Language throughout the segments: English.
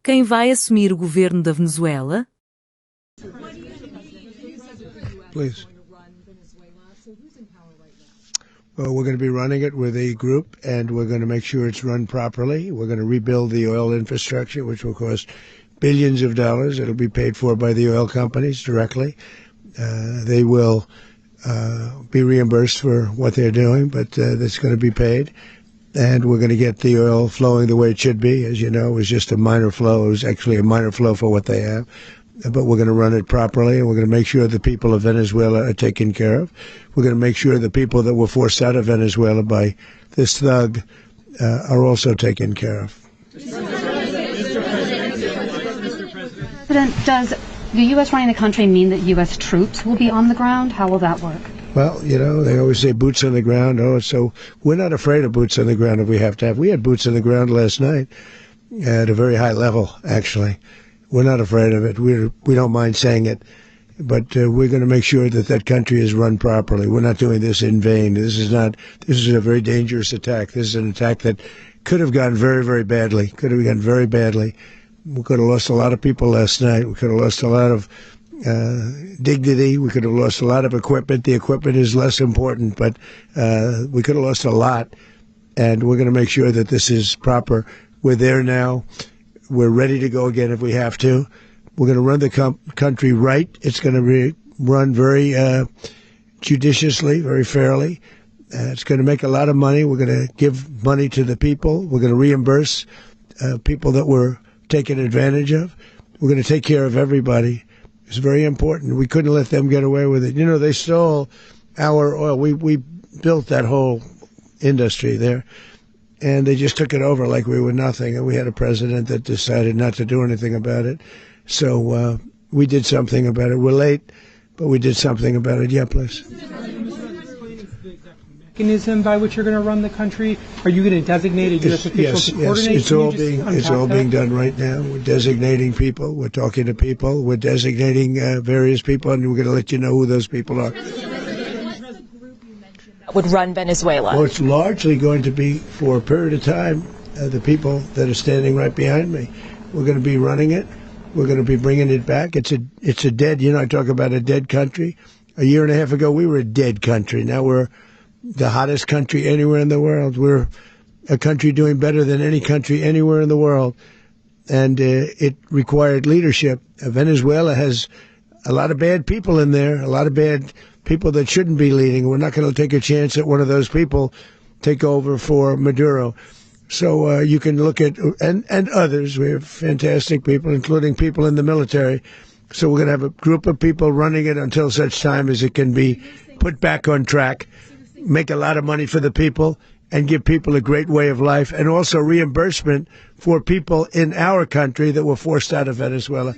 Quem vai assumir o governo da Venezuela? Please. Well, we're going to be running it with a group, and we're going to make sure it's run properly. We're going to rebuild the oil infrastructure, which will cost billions of dollars. It'll be paid for by the oil companies directly. They will be reimbursed for what they're doing, but that's going to be paid. And we're going to get the oil flowing the way it should be. As you know, it was just a minor flow. It was actually a minor flow for what they have. But we're going to run it properly, and we're going to make sure the people of Venezuela are taken care of. We're going to make sure the people that were forced out of Venezuela by this thug are also taken care of. President, does the U.S. running the country mean that U.S. troops will be on the ground? How will that work? Well, you know, they always say boots on the ground. Oh, so we're not afraid of boots on the ground if we have to have. We had boots on the ground last night at a very high level, actually. We're not afraid of it. We don't mind saying it. But we're going to make sure that that country is run properly. We're not doing this in vain. This is a very dangerous attack. This is an attack that could have gone very, very badly. Could have gone very badly. We could have lost a lot of people last night. We could have lost a lot of dignity. We could have lost a lot of equipment. The equipment is less important, but we could have lost a lot. And we're going to make sure that this is proper. We're there now. We're ready to go again if we have to. We're going to run the country right. It's going to be run very judiciously, very fairly. It's going to make a lot of money. We're going to give money to the people. We're going to reimburse people that were taken advantage of. We're going to take care of everybody. It's very important. We couldn't let them get away with it. You know, they stole our oil. We built that whole industry there, and they just took it over like we were nothing. And we had a president that decided not to do anything about it. So we did something about it. We're late, but we did something about it. Yeah, please. Mechanism by which you're going to run the country? Are you going to designate a U.S. official to coordinate? Yes, it's all being done right now. We're designating people. We're talking to people. We're designating various people, and we're going to let you know who those people are. Would run Venezuela? Well, it's largely going to be for a period of time the people that are standing right behind me. We're going to be running it. We're going to be bringing it back. It's a dead. You know, I talk about a dead country. A year and a half ago, we were a dead country. Now we're the hottest country anywhere in the world. We're a country doing better than any country anywhere in the world. And it required leadership. Venezuela has a lot of bad people in there, a lot of bad people that shouldn't be leading. We're not going to take a chance that one of those people take over for Maduro. So you can look at, and others. We have fantastic people, including people in the military. So we're going to have a group of people running it until such time as it can be put back on track, make a lot of money for the people, and give people a great way of life, and also reimbursement for people in our country that were forced out of Venezuela.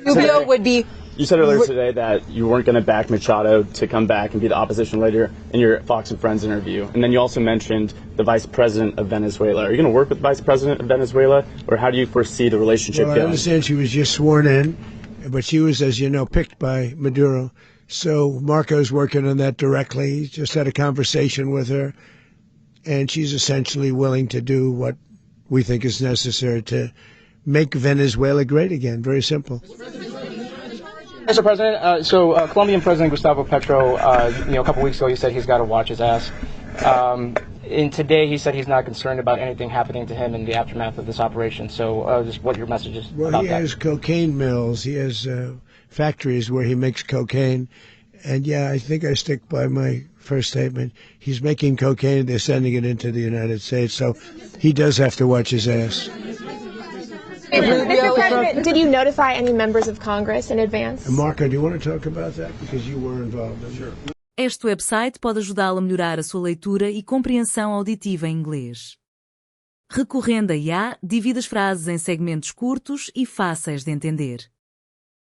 Rubio would be... You said earlier today that you weren't going to back Machado to come back and be the opposition leader in your Fox and Friends interview. And then you also mentioned the vice president of Venezuela. Are you going to work with the vice president of Venezuela, or how do you foresee the relationship going? I understand she was just sworn in, but she was, as you know, picked by Maduro. So Marco's working on that directly. He just had a conversation with her, and she's essentially willing to do what we think is necessary to make Venezuela great again. Very simple. Mr. President, Colombian President Gustavo Petro, a couple weeks ago, he said he's got to watch his ass. And today, he said he's not concerned about anything happening to him in the aftermath of this operation. So, just what your message is about that. He has cocaine mills. He has factories where he makes cocaine. And, yeah, I think I stick by my first statement. He's making cocaine. They're sending it into the United States. So he does have to watch his ass. Mr. President, did you notify any members of Congress in advance? Marco, do you want to talk about that? Because you were involved in it. Este website pode ajudá-lo a melhorar a sua leitura e compreensão auditiva em inglês. Recorrendo a IA, divide as frases em segmentos curtos e fáceis de entender.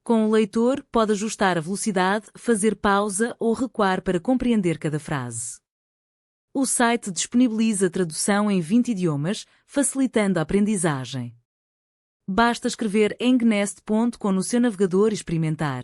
Com o leitor, pode ajustar a velocidade, fazer pausa ou recuar para compreender cada frase. O site disponibiliza tradução em 20 idiomas, facilitando a aprendizagem. Basta escrever engnest.com no seu navegador e experimentar.